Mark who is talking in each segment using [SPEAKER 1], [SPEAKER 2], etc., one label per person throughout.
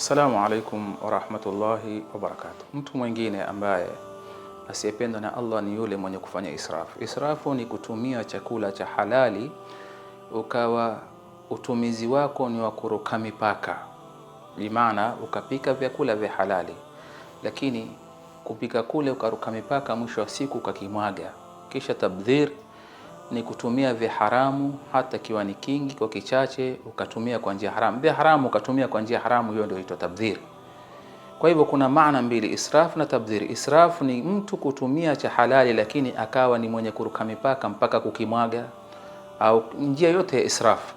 [SPEAKER 1] Assalamu alaikum wa rahmatullahi wa barakatuh. Mtu mwingine ambaye asiyependwa na Allah ni yule mwenye kufanya israfu. Israfu ni kutumia chakula cha halali ukawa utumizi wako ni wa kuruka mipaka. Bimaana ukapika vyakula vya halali, lakini kupika kule ukaruka mipaka, mwisho wa siku ukakimwaga. Kisha tabdhir ni kutumia vya haramu, hata kiwa ni kingi kwa kichache ukatumia kwa njia haramu. Vya haramu ukatumia kwa njia haramu, hiyo ndio inaitwa tabdhir. Kwa hivyo kuna maana mbili, israf na tabdhir. Israf ni mtu kutumia cha halali lakini akawa ni mwenye kuruka mipaka mpaka kukimwaga, au njia yote ya israf.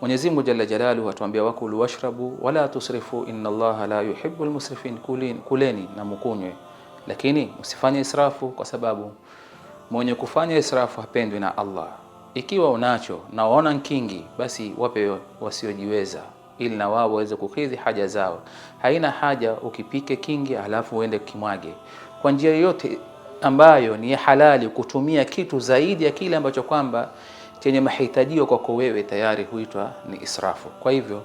[SPEAKER 1] Mwenyezi Mungu Jalla Jalaluhu atuambia wakulu washrabu wala tusrifu inna Allaha la yuhibbul musrifin, kuleni na mkunywe lakini msifanye israfu, kwa sababu mwenye kufanya israfu hapendwi na Allah. Ikiwa unacho na waona kingi, basi wape wasiojiweza ili na wao waweze kukidhi haja zao. Haina haja ukipike kingi alafu uende kimwage. Kwa njia yoyote ambayo ni halali kutumia kitu zaidi ya kile ambacho kwamba chenye mahitajio kwako wewe, tayari huitwa ni israfu. Kwa hivyo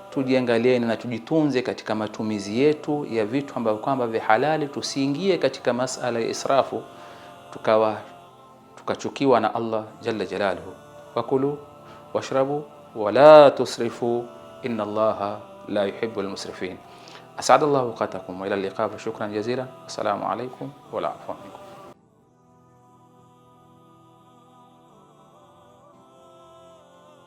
[SPEAKER 1] tujiangalieni na tujitunze katika matumizi yetu ya vitu ambavyo kwamba vya halali, tusiingie katika masala ya israfu tukachukiwa na Allah Jalla Jalaluhu. Wakulu washrabu wala tusrifu inna Allaha la yuhibbul musrifin. As'adallahu awqatakum wa ila al-liqa, shukran jazila. Assalamu alaykum wa la afwa minkum.